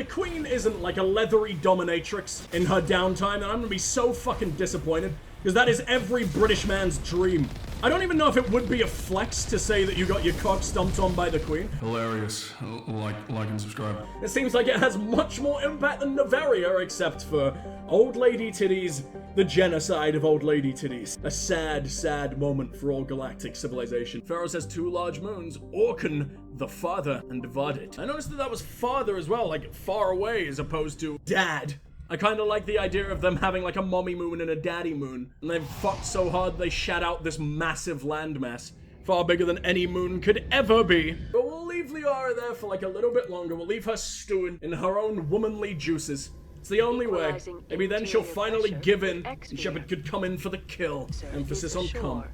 the queen isn't like a leathery dominatrix in her downtime, then I'm gonna be so fucking disappointed. Because that is every British man's dream. I don't even know if it would be a flex to say that you got your cock stomped on by the queen. Hilarious. Like and subscribe. It seems like it has much more impact than Noveria, except for old lady titties, the genocide of old lady titties. A sad, sad moment for all galactic civilization. Pharaohs has 2 large moons, Orkan, the father, and Vadit. I noticed that was father as well, like far away as opposed to dad. I kind of like the idea of them having like a mommy moon and a daddy moon, and they've fucked so hard they shat out this massive landmass, far bigger than any moon could ever be. But we'll leave Liara there for like a little bit longer. We'll leave her stewing in her own womanly juices. It's the only way. Maybe then she'll finally give in, and Shepard could come in for the kill. Emphasis on come.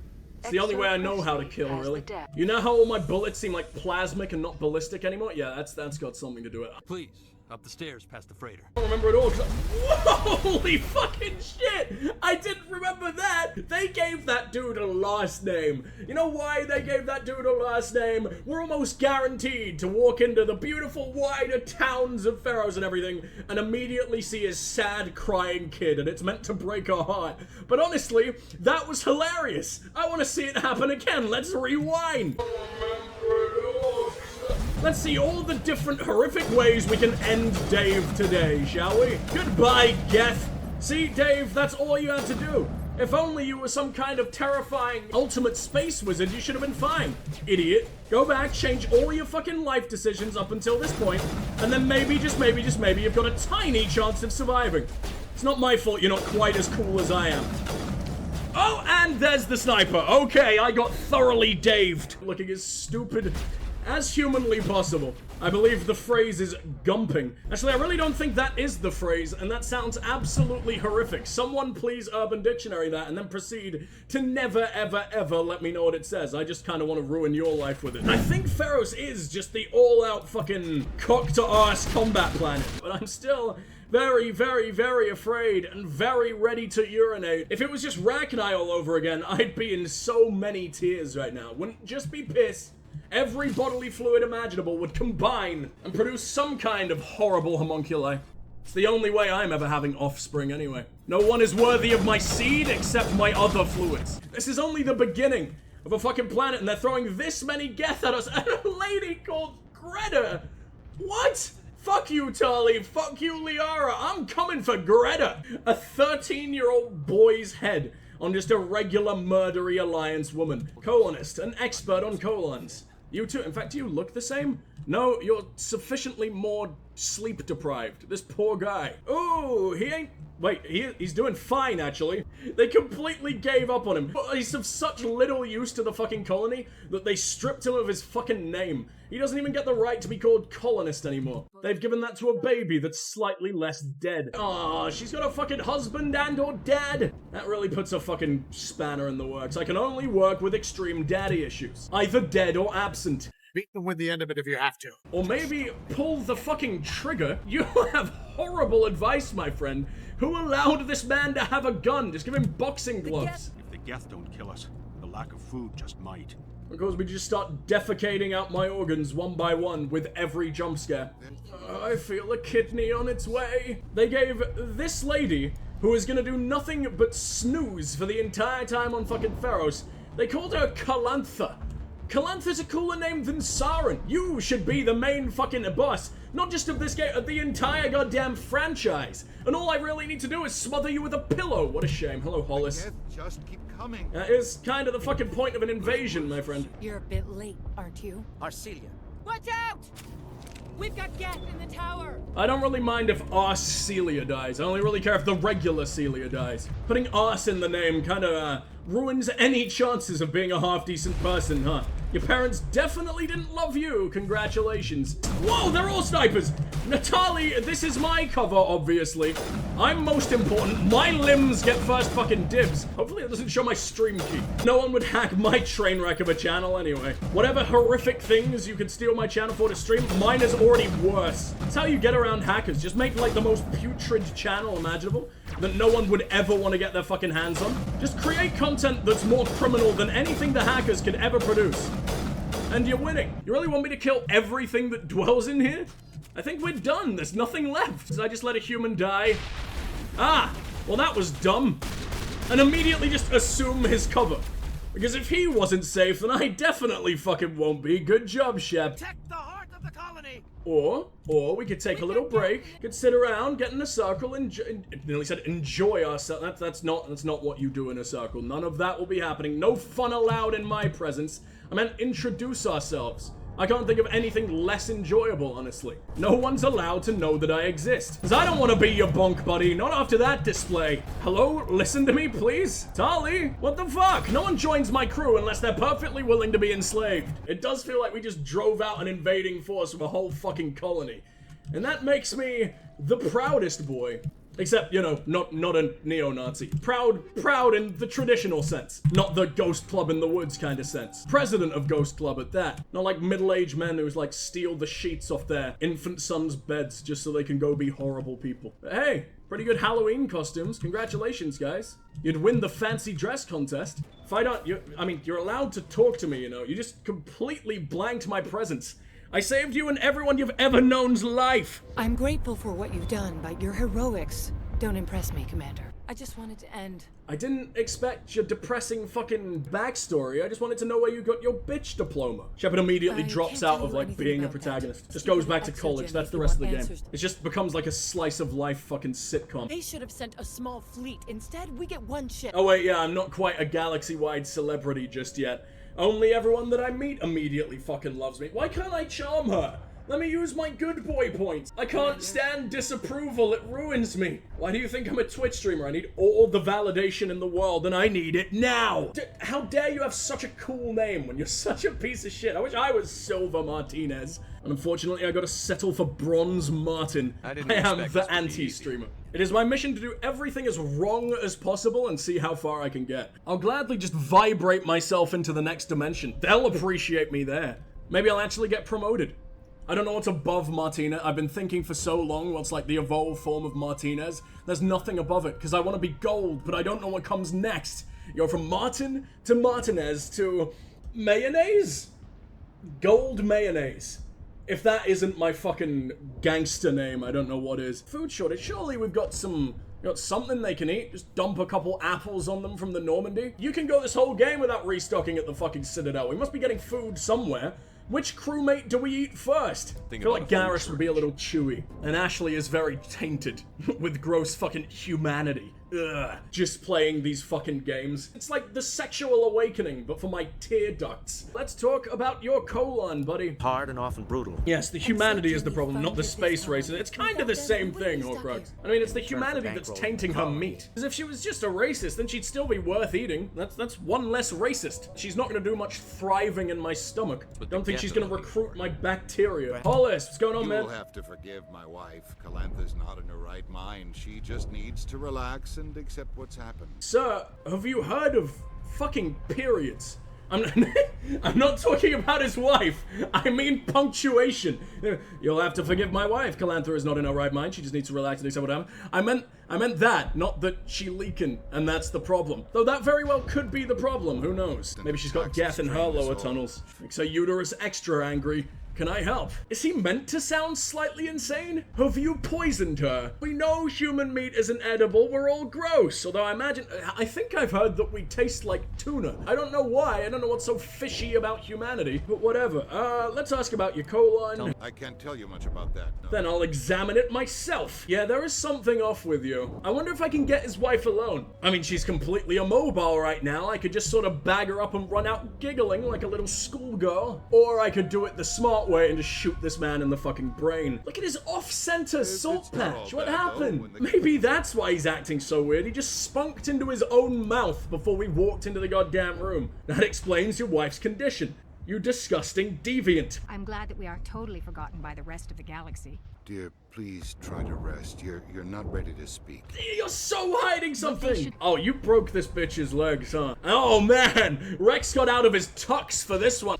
It's the only way I know how to kill, really. You know how all my bullets seem like plasmic and not ballistic anymore? Yeah, that's got something to do with it. Please. Up the stairs past the freighter. I don't remember it all. Holy fucking shit! I didn't remember that! They gave that dude a last name. You know why they gave that dude a last name? We're almost guaranteed to walk into the beautiful wider towns of Pharaohs and everything and immediately see his sad crying kid, and it's meant to break our heart. But honestly, that was hilarious. I want to see it happen again. Let's rewind. Let's see all the different horrific ways we can end Dave today, shall we? Goodbye, Geth. See, Dave, that's all you had to do. If only you were some kind of terrifying ultimate space wizard, you should have been fine. Idiot. Go back, change all your fucking life decisions up until this point, and then maybe, just maybe, you've got a tiny chance of surviving. It's not my fault you're not quite as cool as I am. Oh, and there's the sniper. Okay, I got thoroughly daved. Looking as stupid as humanly possible. I believe the phrase is gumping. Actually, I really don't think that is the phrase, and that sounds absolutely horrific. Someone please Urban Dictionary that, and then proceed to never, ever, ever let me know what it says. I just kind of want to ruin your life with it. And I think Pharaohs is just the all-out fucking cock-to-arse combat planet, but I'm still very, very, very afraid and very ready to urinate. If it was just Rachni all over again, I'd be in so many tears right now. Wouldn't just be piss. Every bodily fluid imaginable would combine and produce some kind of horrible homunculi. It's the only way I'm ever having offspring anyway. No one is worthy of my seed except my other fluids. This is only the beginning of a fucking planet, and they're throwing this many Geth at us, and a lady called Greta. What? Fuck you, Tali. Fuck you, Liara. I'm coming for Greta. A 13-year-old boy's head on just a regular murdery alliance woman. Colonist, an expert on colons. You too. In fact, do you look the same? No, you're sufficiently more sleep deprived. This poor guy. Ooh, he ain't... Wait, he's doing fine, actually. They completely gave up on him. He's of such little use to the fucking colony that they stripped him of his fucking name. He doesn't even get the right to be called colonist anymore. They've given that to a baby that's slightly less dead. Aw, she's got a fucking husband and or dad. That really puts a fucking spanner in the works. I can only work with extreme daddy issues. Either dead or absent. Beat them with the end of it if you have to. Or maybe pull the fucking trigger. You have horrible advice, my friend. Who allowed this man to have a gun? Just give him boxing gloves. If the Geth don't kill us, the lack of food just might. Of course, we just start defecating out my organs one by one with every jump scare. I feel a kidney on its way. They gave this lady, who is gonna do nothing but snooze for the entire time on fucking Pharaohs, they called her Calantha. Calantha's a cooler name than Saren. You should be the main fucking boss, not just of this game, of the entire goddamn franchise. And all I really need to do is smother you with a pillow. What a shame. Hello, Hollis. Just keep coming. That is kind of the fucking point of an invasion, my friend. You're a bit late, aren't you? Arcelia. Watch out! We've got Geth in the tower! I don't really mind if Arse Celia dies. I only really care if the regular Celia dies. Putting Arse in the name kind of ruins any chances of being a half-decent person, huh? Your parents definitely didn't love you. Congratulations. Whoa, they're all snipers! Natalie, this is my cover, obviously. I'm most important. My limbs get first fucking dibs. Hopefully it doesn't show my stream key. No one would hack my train wreck of a channel anyway. Whatever horrific things you could steal my channel for to stream, mine is already worse. That's how you get around hackers. Just make like the most putrid channel imaginable that no one would ever want to get their fucking hands on. Just create content that's more criminal than anything the hackers could ever produce. And you're winning. You really want me to kill everything that dwells in here? I think we're done. There's nothing left. Did I just let a human die? Ah, well that was dumb. And immediately just assume his cover. Because if he wasn't safe, then I definitely fucking won't be. Good job, Shep. Protect the heart of the colony. Or we could take a little break, could sit around, get in a circle, and nearly said enjoy ourselves. That's not what you do in a circle. None of that will be happening. No fun allowed in my presence. I meant introduce ourselves. I can't think of anything less enjoyable, honestly. No one's allowed to know that I exist. Because I don't want to be your bonk buddy, not after that display. Hello? Listen to me, please? Tali? What the fuck? No one joins my crew unless they're perfectly willing to be enslaved. It does feel like we just drove out an invading force of a whole fucking colony. And that makes me the proudest boy. Except, you know, not a neo-Nazi. Proud in the traditional sense. Not the Ghost Club in the Woods kind of sense. President of Ghost Club at that. Not like middle-aged men who's like steal the sheets off their infant sons' beds just so they can go be horrible people. But hey, pretty good Halloween costumes. Congratulations, guys. You'd win the fancy dress contest. If I don't, you're allowed to talk to me, you know. You just completely blanked my presence. I saved you and everyone you've ever known's life. I'm grateful for what you've done, but your heroics don't impress me, Commander. I just wanted to end. I didn't expect your depressing fucking backstory. I just wanted to know where you got your bitch diploma. Shepard immediately drops out of like being a protagonist. Just goes back to college. That's the rest of the game. It just becomes like a slice of life fucking sitcom. They should have sent a small fleet. Instead, we get one ship. Oh wait, yeah, I'm not quite a galaxy-wide celebrity just yet. Only everyone that I meet immediately fucking loves me. Why can't I charm her? Let me use my good boy points. I can't stand disapproval. It ruins me. Why do you think I'm a Twitch streamer? I need all the validation in the world, and I need it now. How dare you have such a cool name when you're such a piece of shit? I wish I was Silver Martinez. And unfortunately, I gotta settle for Bronze Martin. I am the anti-streamer. It is my mission to do everything as wrong as possible and see how far I can get. I'll gladly just vibrate myself into the next dimension. They'll appreciate me there. Maybe I'll actually get promoted. I don't know what's above Martina. I've been thinking for so long what's like the evolved form of Martinez. There's nothing above it, because I want to be gold, but I don't know what comes next. You go from Martin to Martinez to mayonnaise? Gold mayonnaise. If that isn't my fucking gangster name, I don't know what is. Food shortage. Surely we've got something they can eat. Just dump a couple apples on them from the Normandy. You can go this whole game without restocking at the fucking Citadel. We must be getting food somewhere. Which crewmate do we eat first? I feel like Garrus would be a little chewy. And Ashley is very tainted with gross fucking humanity. Ugh. Just playing these fucking games. It's like the sexual awakening, but for my tear ducts. Let's talk about your colon, buddy. Hard and often brutal. Yes, the humanity is the problem, not the space race. It's kind of the same thing, Horcrux. I mean, it's the humanity that's tainting her meat. Because if she was just a racist, then she'd still be worth eating. That's one less racist. She's not gonna do much thriving in my stomach. Don't think she's gonna recruit my bacteria. Hollis, what's going on, man? You'll have to forgive my wife. Calantha's not in her right mind. She just needs to relax and accept what's happened. Sir, have you heard of fucking periods? I'm not talking about his wife. I mean punctuation. You'll have to forgive my wife. Calantha is not in her right mind. She just needs to relax and accept what happened. I meant that, not that she leaking, and that's the problem. Though that very well could be the problem. Who knows? Maybe she's got Geth in her lower tunnels. Makes her uterus extra angry. Can I help? Is he meant to sound slightly insane? Have you poisoned her? We know human meat isn't edible, we're all gross. Although I think I've heard that we taste like tuna. I don't know why, I don't know what's so fishy about humanity, but whatever. Let's ask about your colon. I can't tell you much about that, no. Then I'll examine it myself. Yeah, there is something off with you. I wonder if I can get his wife alone. I mean, she's completely immobile right now. I could just sort of bag her up and run out giggling like a little schoolgirl. Or I could do it the smart way and just shoot this man in the fucking brain. Look at his off-center salt patch. What happened? Maybe that's why he's acting so weird. He just spunked into his own mouth before we walked into the goddamn room. That explains your wife's condition. You disgusting deviant. I'm glad that we are totally forgotten by the rest of the galaxy. Dear, please try to rest. You're not ready to speak. You're so hiding something! Oh, you broke this bitch's legs, huh? Oh man! Rex got out of his tux for this one.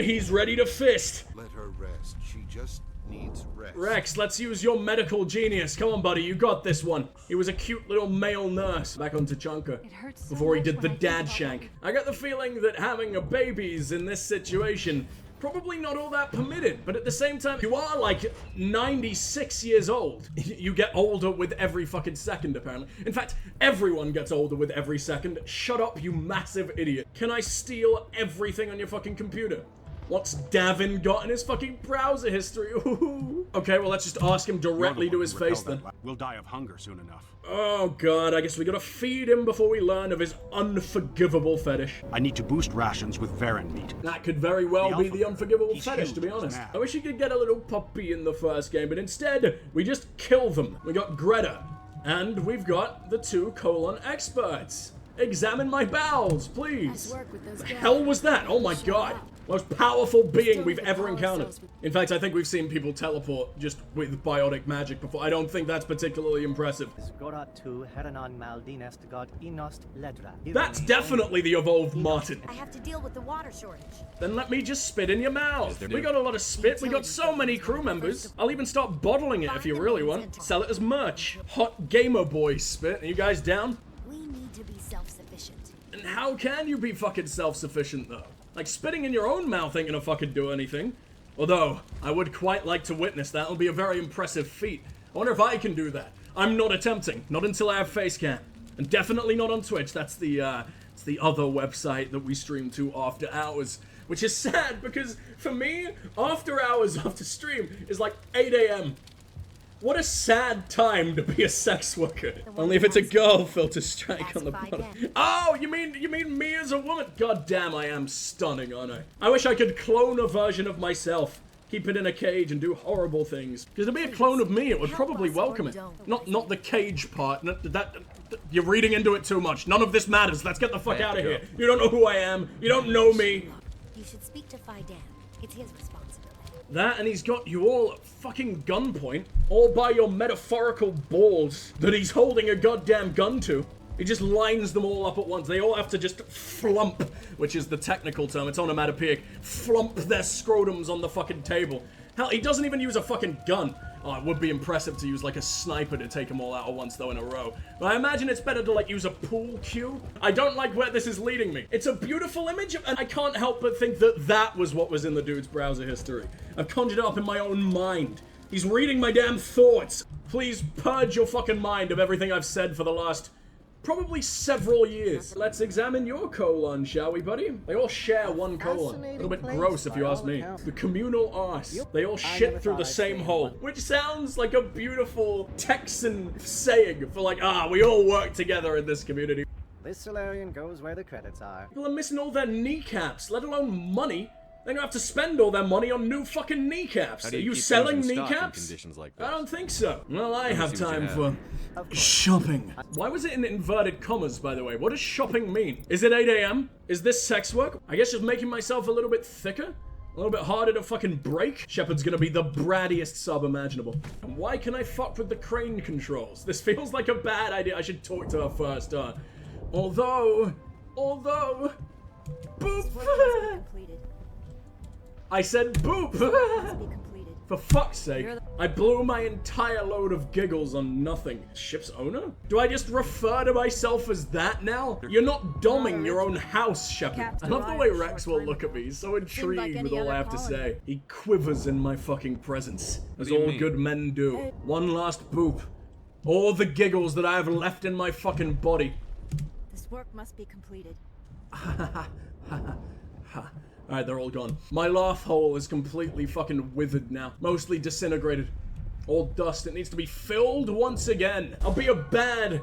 He's ready to fist. Let her rest. She just needs rest. Rex, let's use your medical genius. Come on, buddy, you got this one. He was a cute little male nurse back on Tachanka before he did the dad shank. I got the feeling that having a baby's in this situation probably not all that permitted, but at the same time, you are like 96 years old. You get older with every fucking second, apparently. In fact, everyone gets older with every second. Shut up, you massive idiot. Can I steal everything on your fucking computer? What's Davin got in his fucking browser history? Ooh. Okay, well, let's just ask him directly to his face then. We'll die of hunger soon enough. Oh god, I guess we gotta feed him before we learn of his unforgivable fetish. I need to boost rations with Varen meat. That could very well be the unforgivable He's fetish, to be huge, honest. man. I wish you could get a little puppy in the first game, but instead, we just kill them. We got Greta, and we've got the 2 colon experts. Examine my bowels, please. The hell was that? Oh my god. Most powerful being we've ever encountered. In fact, I think we've seen people teleport just with biotic magic before. I don't think that's particularly impressive. That's definitely the evolved Martin. I have to deal with the water shortage. Then let me just spit in your mouth. We got a lot of spit. We got so many crew members. I'll even start bottling it if you really want. Sell it as merch. Hot Gamer Boy spit. Are you guys down? We need to be self-sufficient. And how can you be fucking self-sufficient, though? Like, spitting in your own mouth ain't gonna fucking do anything. Although, I would quite like to witness that. It'll be a very impressive feat. I wonder if I can do that. I'm not attempting. Not until I have face cam. And definitely not on Twitch. That's the other website that we stream to after hours. Which is sad, because for me, after hours after stream is like 8 a.m. What a sad time to be a sex worker. Only if it's a girl filter strike on the bottom. Oh, you mean me as a woman? God damn, I am stunning, aren't I? I wish I could clone a version of myself. Keep it in a cage and do horrible things. Because to be a clone of me, it would probably welcome it. Not the cage part. You're reading into it too much. None of this matters. Let's get the fuck out of here. You don't know who I am. You don't know me. You should speak to Fidan. It's his responsibility. That, and he's got you all at fucking gunpoint, all by your metaphorical balls that he's holding a goddamn gun to. He just lines them all up at once. They all have to just flump, which is the technical term. It's onomatopoeic. Flump their scrotums on the fucking table. Hell, he doesn't even use a fucking gun. Oh, it would be impressive to use like a sniper to take them all out at once though in a row. But I imagine it's better to like use a pool cue. I don't like where this is leading me. It's a beautiful image and I can't help but think that that was what was in the dude's browser history. I've conjured it up in my own mind. He's reading my damn thoughts. Please purge your fucking mind of everything I've said for the last probably several years. Let's examine your colon, shall we, buddy? They all share one colon. A little bit gross if you ask me. The communal arse. They all shit through the same hole. Which sounds like a beautiful Texan saying for like, we all work together in this community. This Solarian goes where the credits are. People are missing all their kneecaps, let alone money. They're gonna have to spend all their money on new fucking kneecaps. Are you selling kneecaps? Like I don't think so. Well, I have time for shopping. Why was it in inverted commas, by the way? What does shopping mean? Is it 8 a.m.? Is this sex work? I guess just making myself a little bit thicker? A little bit harder to fucking break? Shepard's gonna be the brattiest sub imaginable. And why can I fuck with the crane controls? This feels like a bad idea. I should talk to her first, Although... Boop! I said boop! For fuck's sake, I blew my entire load of giggles on nothing. Ship's owner? Do I just refer to myself as that now? You're not doming your own house, Shepard. I love the way Rex will look at me. He's so intrigued with all I have to say. He quivers in my fucking presence, as all good men do. One last boop. All the giggles that I have left in my fucking body. This work must be completed. Alright, they're all gone. My laugh hole is completely fucking withered now. Mostly disintegrated. All dust. It needs to be filled once again. I'll be a bad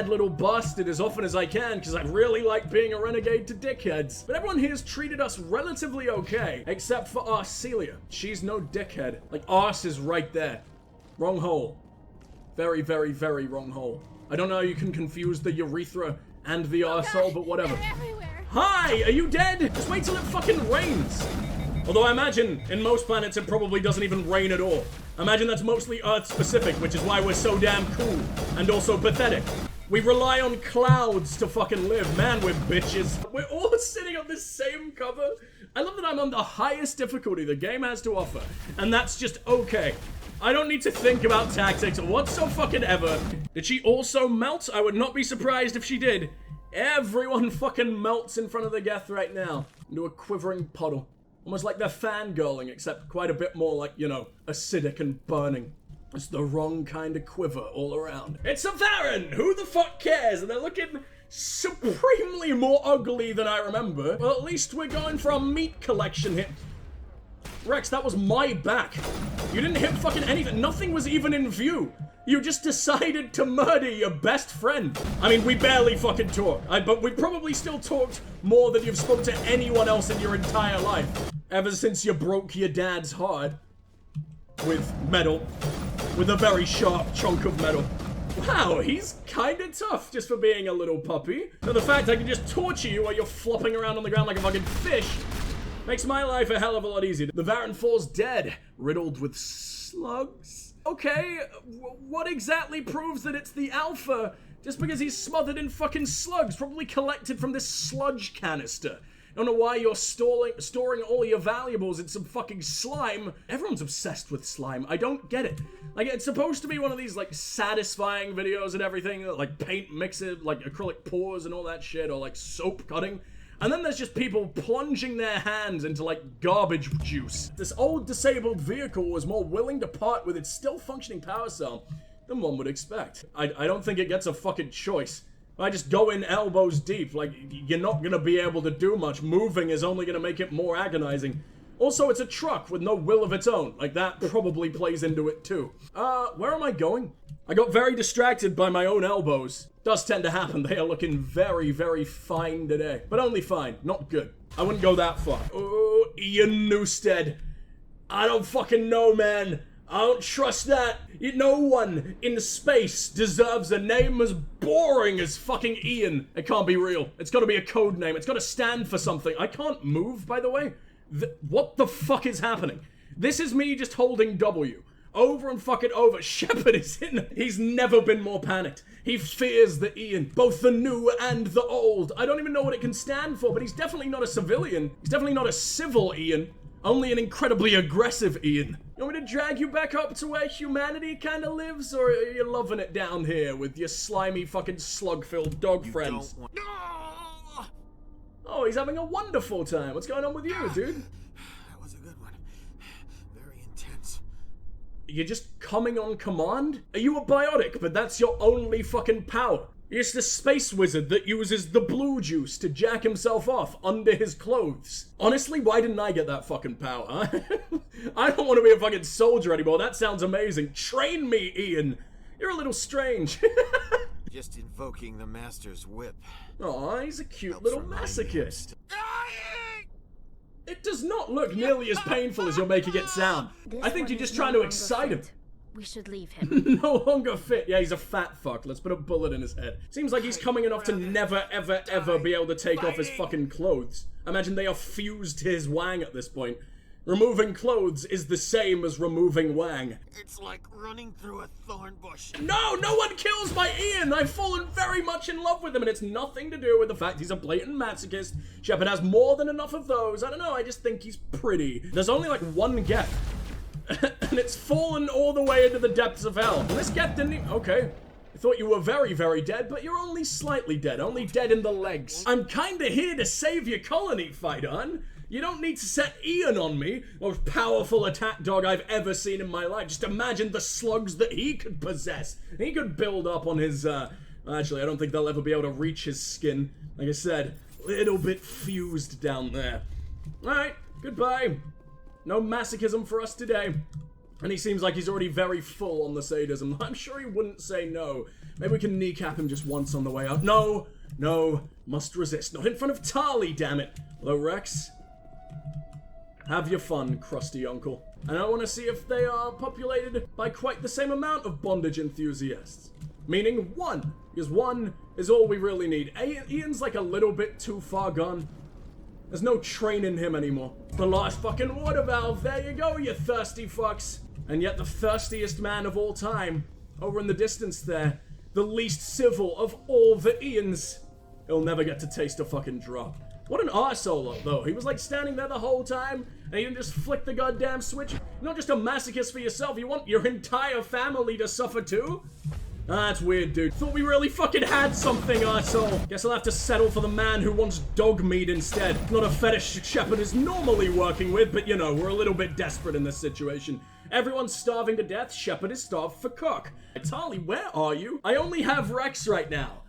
little bastard as often as I can, because I really like being a renegade to dickheads. But everyone here's treated us relatively okay, except for Arcelia. She's no dickhead. Like, arse is right there. Wrong hole. Very, very, very wrong hole. I don't know how you can confuse the urethra and the arsehole, but whatever. Hi! Are you dead? Just wait till it fucking rains. Although I imagine in most planets it probably doesn't even rain at all. I imagine that's mostly Earth-specific, which is why we're so damn cool. And also pathetic. We rely on clouds to fucking live. Man, we're bitches. We're all sitting on this same cover. I love that I'm on the highest difficulty the game has to offer. And that's just okay. I don't need to think about tactics whatsoever. Did she also melt? I would not be surprised if she did. Everyone fucking melts in front of the Geth right now into a quivering puddle. Almost like they're fangirling, except quite a bit more like, you know, acidic and burning. It's the wrong kind of quiver all around. It's a Varen! Who the fuck cares? And they're looking supremely more ugly than I remember. Well, at least we're going for a meat collection here. Rex, that was my back. You didn't hit fucking anything. Nothing was even in view. You just decided to murder your best friend. I mean, we barely fucking talked. But we probably still talked more than you've spoken to anyone else in your entire life. Ever since you broke your dad's heart. With metal. With a very sharp chunk of metal. Wow, he's kinda tough just for being a little puppy. So the fact I can just torture you while you're flopping around on the ground like a fucking fish makes my life a hell of a lot easier. The Varen falls dead, riddled with slugs. Okay, what exactly proves that it's the Alpha? Just because he's smothered in fucking slugs, probably collected from this sludge canister. I don't know why you're storing all your valuables in some fucking slime. Everyone's obsessed with slime. I don't get it. Like, it's supposed to be one of these, like, satisfying videos and everything, like paint mixing, like acrylic pours and all that shit, or like soap cutting. And then there's just people plunging their hands into, like, garbage juice. This old disabled vehicle was more willing to part with its still functioning power cell than one would expect. I don't think it gets a fucking choice. I just go in elbows deep, like, you're not gonna be able to do much. Moving is only gonna make it more agonizing. Also, it's a truck with no will of its own. Like, that probably plays into it too. Where am I going? I got very distracted by my own elbows. Does tend to happen. They are looking very, very fine today. But only fine, not good. I wouldn't go that far. Oh, Ian Newstead. I don't fucking know, man. I don't trust that. No one in space deserves a name as boring as fucking Ian. It can't be real. It's gotta be a code name. It's gotta stand for something. I can't move, by the way. What the fuck is happening? This is me just holding W. Over and fucking over. Shepard is in. He's never been more panicked. He fears the Ian. Both the new and the old. I don't even know what it can stand for, but he's definitely not a civilian. He's definitely not a civil Ian. Only an incredibly aggressive Ian. You want me to drag you back up to where humanity kind of lives, or are you loving it down here with your slimy fucking slug-filled dog friends? Oh, he's having a wonderful time. What's going on with you, dude? That was a good one. Very intense. You're just coming on command? Are you a biotic, but that's your only fucking power? You're just a space wizard that uses the blue juice to jack himself off under his clothes. Honestly, why didn't I get that fucking power? I don't want to be a fucking soldier anymore. That sounds amazing. Train me, Ian. You're a little strange. Just invoking the master's whip. Aw, he's a cute little masochist. It does not look nearly as painful as you're making it sound. I think you're just trying to excite him. We should leave him. No longer fit. Yeah, he's a fat fuck. Let's put a bullet in his head. Seems like he's coming enough to never, ever, ever be able to take off his fucking clothes. Imagine they are fused to his wang at this point. Removing clothes is the same as removing wang. It's like running through a thorn bush. No, no one kills my Ian! I've fallen very much in love with him, and it's nothing to do with the fact he's a blatant masochist. Shepard has more than enough of those. I don't know, I just think he's pretty. There's only like one gap. And it's fallen all the way into the depths of hell. And this gap didn't even... Okay. I thought you were very, very dead, but you're only slightly dead. Only dead in the legs. I'm kinda here to save your colony, Phaidon. You don't need to set Ian on me. Most powerful attack dog I've ever seen in my life. Just imagine the slugs that he could possess. He could build up on his, Actually, I don't think they'll ever be able to reach his skin. Like I said, little bit fused down there. Alright, goodbye. No masochism for us today. And he seems like he's already very full on the sadism. I'm sure he wouldn't say no. Maybe we can kneecap him just once on the way out. No, no, must resist. Not in front of Tali, damn it. Hello, Rex. Have your fun, crusty uncle. And I want to see if they are populated by quite the same amount of bondage enthusiasts. Meaning one, because one is all we really need. Ian's like a little bit too far gone. There's no training him anymore. The last fucking water valve. There you go, you thirsty fucks. And yet the thirstiest man of all time, over in the distance there, the least civil of all the Ians. He'll never get to taste a fucking drop. What an arsehole, though. He was like standing there the whole time, and you just flick the goddamn switch. You're not just a masochist for yourself, you want your entire family to suffer too? That's weird, dude. Thought we really fucking had something, arsehole. Guess I'll have to settle for the man who wants dog meat instead. Not a fetish Shepard is normally working with, but you know, we're a little bit desperate in this situation. Everyone's starving to death. Shepard is starved for cook. Tali, where are you? I only have Rex right now.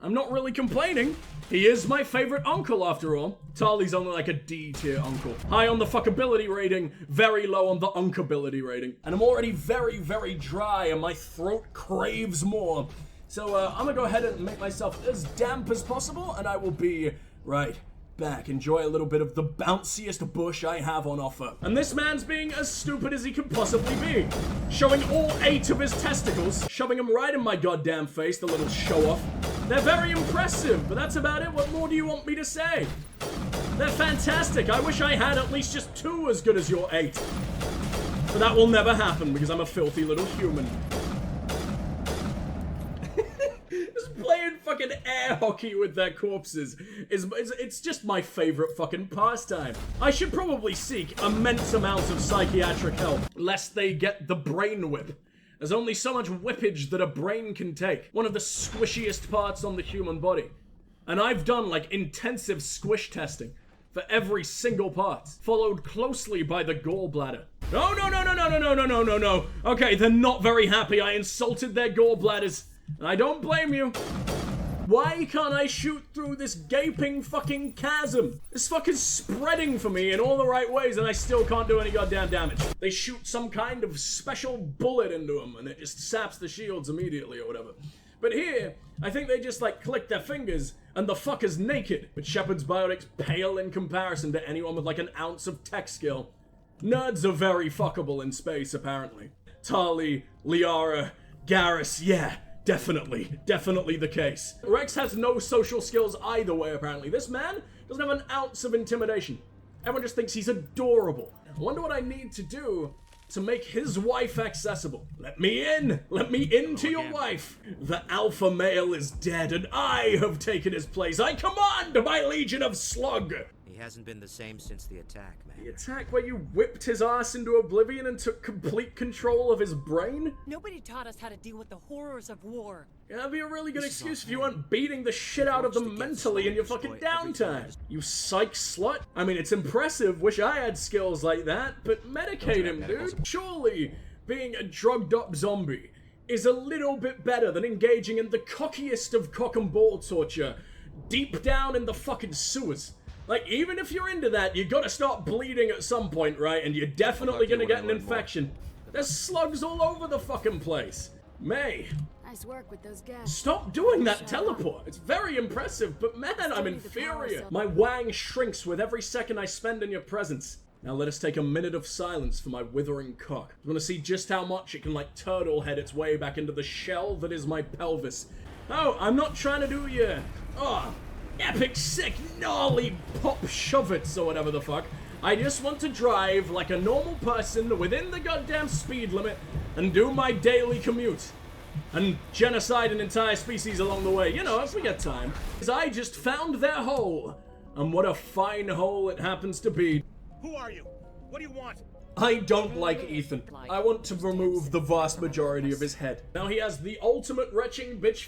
I'm not really complaining. He is my favorite uncle, after all. Tali's only like a D tier uncle. High on the fuckability rating, very low on the uncability rating. And I'm already very, very dry, and my throat craves more. So I'm gonna go ahead and make myself as damp as possible, and I will be right back. Enjoy a little bit of the bounciest bush I have on offer. And this man's being as stupid as he could possibly be. Showing all 8 of his testicles, shoving them right in my goddamn face, the little show-off. They're very impressive, but that's about it. What more do you want me to say? They're fantastic. I wish I had at least just 2 as good as your 8. But that will never happen because I'm a filthy little human. Just playing fucking air hockey with their corpses it's just my favorite fucking pastime. I should probably seek immense amounts of psychiatric help, lest they get the brain whip. There's only so much whippage that a brain can take. One of the squishiest parts on the human body. And I've done like intensive squish testing for every single part, followed closely by the gallbladder. No, no, no, no, no, no, no, no, no, no, no. Okay, they're not very happy. I insulted their gallbladders. And I don't blame you. Why can't I shoot through this gaping fucking chasm? It's fucking spreading for me in all the right ways and I still can't do any goddamn damage. They shoot some kind of special bullet into them and it just saps the shields immediately or whatever. But here, I think they just like click their fingers and the fucker's naked. But Shepard's biotics pale in comparison to anyone with like an ounce of tech skill. Nerds are very fuckable in space, apparently. Tali, Liara, Garrus, yeah. Definitely the case. Rex has no social skills either way, apparently. This man doesn't have an ounce of intimidation. Everyone just thinks he's adorable. I wonder what I need to do to make his wife accessible. Let me in! Let me into your wife! The alpha male is dead and I have taken his place. I command my legion of slug! He hasn't been the same since the attack, man. The attack where you whipped his ass into oblivion and took complete control of his brain? Nobody taught us how to deal with the horrors of war. Yeah, that'd be a really good excuse if you weren't beating the shit out of them mentally in your fucking downtime. You psych slut. I mean, it's impressive. Wish I had skills like that, but medicate him, dude. Surely being a drugged up zombie is a little bit better than engaging in the cockiest of cock and ball torture deep down in the fucking sewers. Like, even if you're into that, you gotta start bleeding at some point, right? And you're definitely gonna get an infection. There's slugs all over the fucking place. May. Nice work with those gas. Stop doing that teleport. It's very impressive, but man, I'm inferior. My wang shrinks with every second I spend in your presence. Now let us take a minute of silence for my withering cock. I want to see just how much it can, like, turtle head its way back into the shell that is my pelvis. Oh, I'm not trying to do your... Oh, epic, sick, gnarly pop shove-its or whatever the fuck. I just want to drive like a normal person within the goddamn speed limit and do my daily commute. And genocide an entire species along the way, you know, if we get time. Because I just found their hole. And what a fine hole it happens to be. Who are you? What do you want? I don't like Ethan. I want to remove the vast majority of his head. Now he has the ultimate retching bitch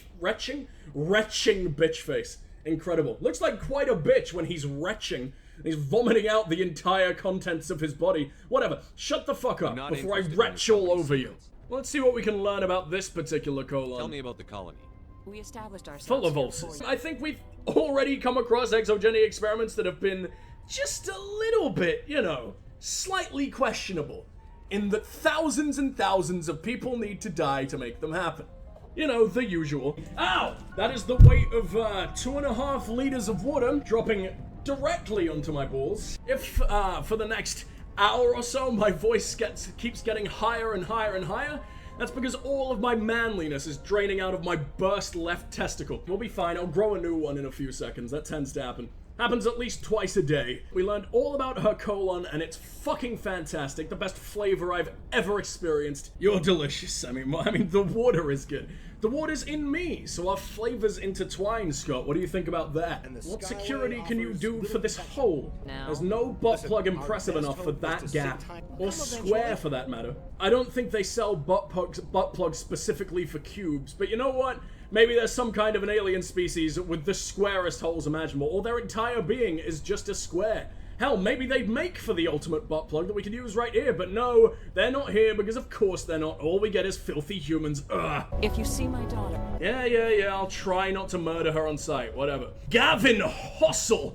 face. Incredible. Looks like quite a bitch when he's retching. He's vomiting out the entire contents of his body. Whatever. Shut the fuck up before I retch all over you. Let's see what we can learn about this particular colon. Tell me about the colony. We established ourselves. Full of ulcers. I think we've already come across exogeny experiments that have been just a little bit, you know, slightly questionable. In that thousands and thousands of people need to die to make them happen. You know, the usual. Ow! That is the weight of 2.5 liters of water dropping directly onto my balls. If for the next hour or so my voice keeps getting higher and higher and higher, that's because all of my manliness is draining out of my burst left testicle. We'll be fine. I'll grow a new one in a few seconds. That tends to happen. Happens at least twice a day. We learned all about her colon, and it's fucking fantastic. The best flavor I've ever experienced. You're delicious. I mean, the water is good. The water's in me, so our flavors intertwine, Scott. What do you think about that? What security can you do for this hole? There's no butt plug impressive enough for that gap. Or square, for that matter. I don't think they sell butt plugs specifically for cubes, but you know what? Maybe there's some kind of an alien species with the squarest holes imaginable, or their entire being is just a square. Hell, maybe they'd make for the ultimate butt plug that we could use right here, but no, they're not here because of course they're not. All we get is filthy humans. Ugh. If you see my daughter... Yeah, I'll try not to murder her on sight, whatever. Gavin Hossel!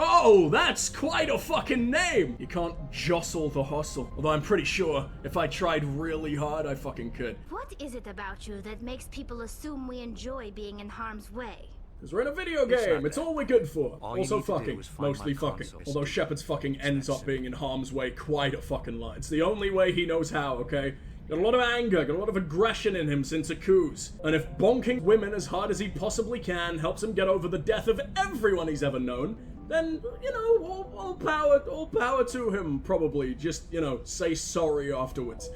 Oh, that's quite a fucking name! You can't jostle the hustle. Although I'm pretty sure if I tried really hard, I fucking could. What is it about you that makes people assume we enjoy being in harm's way? Because we're in a video game, it's all we're good for. Also fucking, mostly fucking. Although Shepard's fucking ends up being in harm's way quite a fucking lot. It's the only way he knows how, okay? Got a lot of anger, got a lot of aggression in him since Aku's. And if bonking women as hard as he possibly can helps him get over the death of everyone he's ever known, then, you know, all power to him, probably. Just, you know, say sorry afterwards.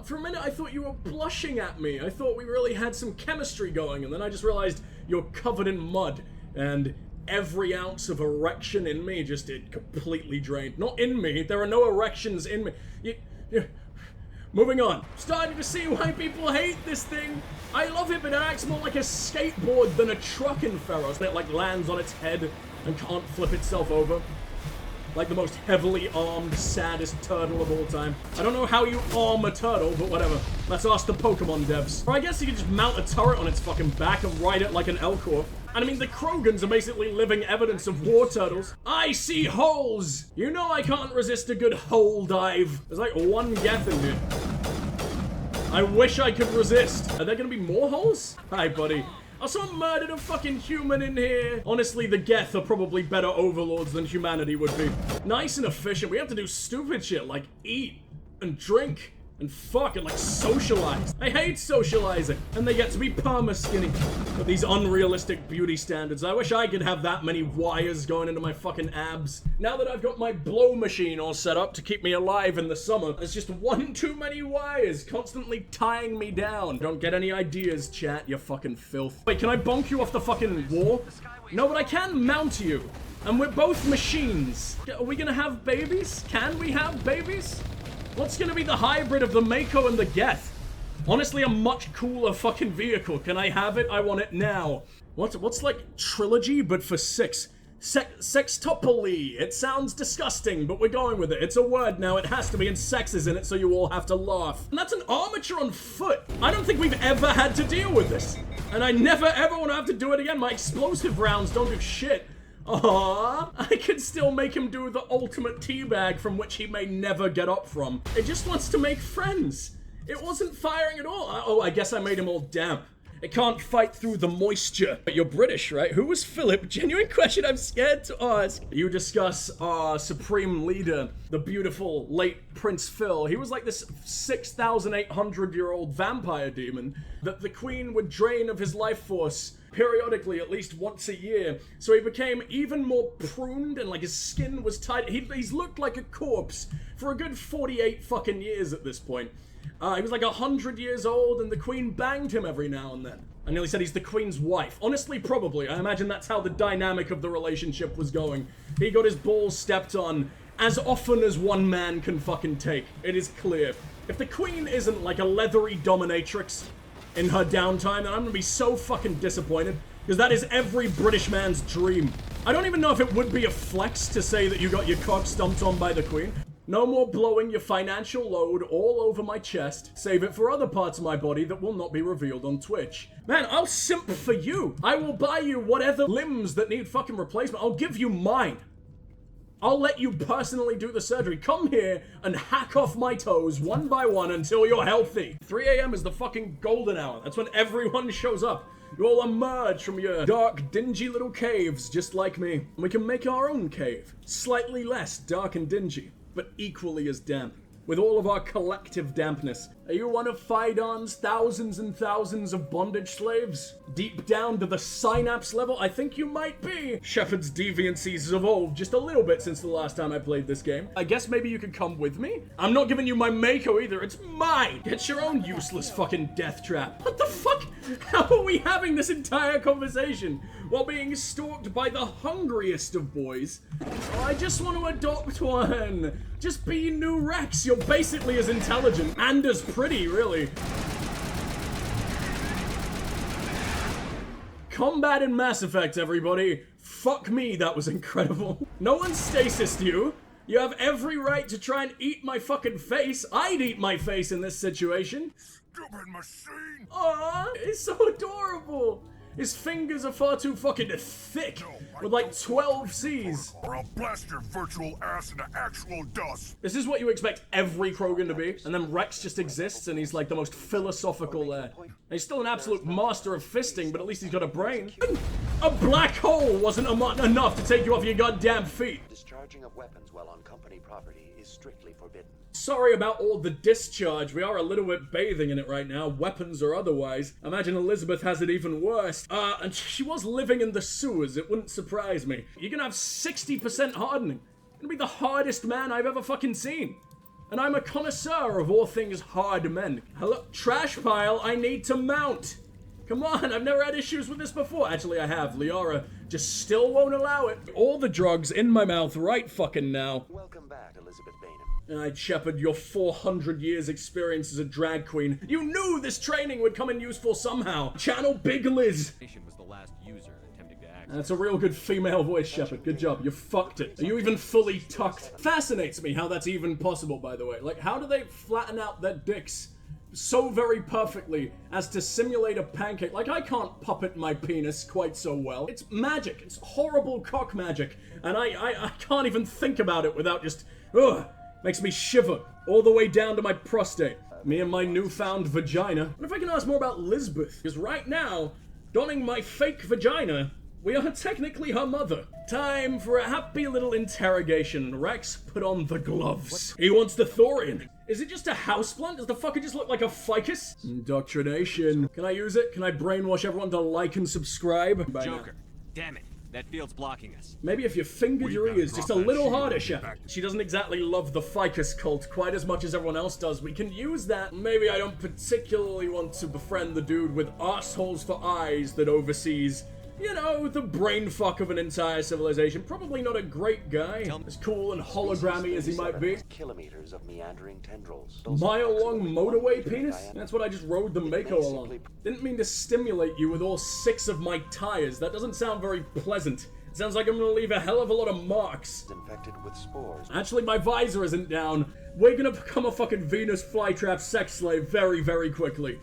For a minute I thought you were blushing at me. I thought we really had some chemistry going, and then I just realized you're covered in mud, and every ounce of erection in me just completely drained. Not in me, there are no erections in me. Moving on. Starting to see why people hate this thing. I love it, but it acts more like a skateboard than a truck in Pharos. It like lands on its head and can't flip itself over. Like the most heavily armed, saddest turtle of all time. I don't know how you arm a turtle, but whatever. Let's ask the Pokemon devs. Or I guess you could just mount a turret on its fucking back and ride it like an Elcor. And I mean, the Krogans are basically living evidence of war turtles. I see holes! You know I can't resist a good hole dive. There's like one geth in here. I wish I could resist. Are there gonna be more holes? Hi, buddy. I someone murdered a fucking human in here. Honestly, the Geth are probably better overlords than humanity would be. Nice and efficient. We have to do stupid shit like eat and drink and fuck and like socialize. I hate socializing. And they get to be perma-skinny with these unrealistic beauty standards. I wish I could have that many wires going into my fucking abs. Now that I've got my blow machine all set up to keep me alive in the summer, there's just one too many wires constantly tying me down. Don't get any ideas, chat, you fucking filth. Wait, can I bonk you off the fucking wall? No, but I can mount you. And we're both machines. Are we gonna have babies? Can we have babies? What's gonna be the hybrid of the Mako and the Geth? Honestly, a much cooler fucking vehicle. Can I have it? I want it now. What's like trilogy, but for six? Sextuple. It sounds disgusting, but we're going with it. It's a word now. It has to be, and sex is in it, so you all have to laugh. And that's an armature on foot. I don't think we've ever had to deal with this. And I never ever want to have to do it again. My explosive rounds don't do shit. Aww, I could still make him do the ultimate teabag from which he may never get up from. It just wants to make friends. It wasn't firing at all. Oh, I guess I made him all damp. It can't fight through the moisture. But you're British, right? Who was Philip? Genuine question I'm scared to ask. You discuss our supreme leader, the beautiful late Prince Phil. He was like this 6,800-year-old vampire demon that the Queen would drain of his life force periodically, at least once a year. So he became even more pruned and like his skin was tight. He's looked like a corpse for a good 48 fucking years at this point. He was like 100 years old and the Queen banged him every now and then. I nearly said he's the Queen's wife. Honestly, probably. I imagine that's how the dynamic of the relationship was going. He got his balls stepped on as often as one man can fucking take. It is clear. If the Queen isn't like a leathery dominatrix in her downtime, then I'm gonna be so fucking disappointed, because that is every British man's dream. I don't even know if it would be a flex to say that you got your cock stomped on by the Queen. No more blowing your financial load all over my chest. Save it for other parts of my body that will not be revealed on Twitch. Man, I'll simp for you. I will buy you whatever limbs that need fucking replacement. I'll give you mine. I'll let you personally do the surgery. Come here and hack off my toes one by one until you're healthy. 3 a.m. is the fucking golden hour. That's when everyone shows up. You all emerge from your dark, dingy little caves, just like me. And we can make our own cave. Slightly less dark and dingy, but equally as damp. with all of our collective dampness. Are you one of Phaidon's thousands and thousands of bondage slaves? Deep down to the synapse level, I think you might be. Shepard's deviancies has evolved just a little bit since the last time I played this game. I guess maybe you could come with me? I'm not giving you my Mako either, it's mine! Get your own useless fucking death trap. What the fuck? How are we having this entire conversation while being stalked by the hungriest of boys? Oh, I just want to adopt one. Just be new Rex. You're basically as intelligent and as pretty, really. Combat in Mass Effect, everybody. Fuck me, that was incredible. No one stasised you. You have every right to try and eat my fucking face. I'd eat my face in this situation. Stupid machine! Aww, it's so adorable. His fingers are far too fucking thick, with like 12 C's. Or I'll blast your virtual ass into actual dust. This is what you expect every Krogan to be, and then Rex just exists and he's like the most philosophical there. And he's still an absolute master of fisting, but at least he's got a brain. A black hole wasn't enough to take you off your goddamn feet. Discharging of weapons while on company property is strictly forbidden. Sorry about all the discharge. We are a little bit bathing in it right now, weapons or otherwise. Imagine Elizabeth has it even worse. And she was living in the sewers. It wouldn't surprise me. You're gonna have 60% hardening. You're gonna be the hardest man I've ever fucking seen. And I'm a connoisseur of all things hard men. Hello, trash pile, I need to mount. Come on, I've never had issues with this before. Actually, I have. Liara just still won't allow it. All the drugs in my mouth right fucking now. Welcome back, Elizabeth Bainham. Alright, Shepard, your 400 years experience as a drag queen. You knew this training would come in useful somehow. Channel Big Liz. Was the last user attempting to access. That's a real good female voice, Shepard. Good job. You fucked it. Are you even fully tucked? Fascinates me how that's even possible, by the way. Like, how do they flatten out their dicks so very perfectly as to simulate a pancake? Like, I can't puppet my penis quite so well. It's magic. It's horrible cock magic. And I can't even think about it without just, ugh. Makes me shiver all the way down to my prostate. Me and my newfound vagina. What if I can ask more about Lisbeth? Because right now, donning my fake vagina, we are technically her mother. Time for a happy little interrogation. Rex, put on the gloves. He wants the thorian. Is it just a houseplant? Does the fucker just look like a ficus? Indoctrination. Can I use it? Can I brainwash everyone to like and subscribe? Joker, damn it. That field's blocking us. Maybe if you fingered your ears just a little harder, Shepard. She doesn't exactly love the ficus cult quite as much as everyone else does. We can use that. Maybe I don't particularly want to befriend the dude with arseholes for eyes that oversees, you know, the brain fuck of an entire civilization. Probably not a great guy. As cool and hologrammy as he might be. Kilometers of meandering tendrils. Mile-long motorway penis? That's what I just rode the Mako along. Didn't mean to stimulate you with all 6 of my tires. That doesn't sound very pleasant. It sounds like I'm gonna leave a hell of a lot of marks. Infected with spores. Actually, my visor isn't down. We're gonna become a fucking Venus flytrap sex slave very, very quickly.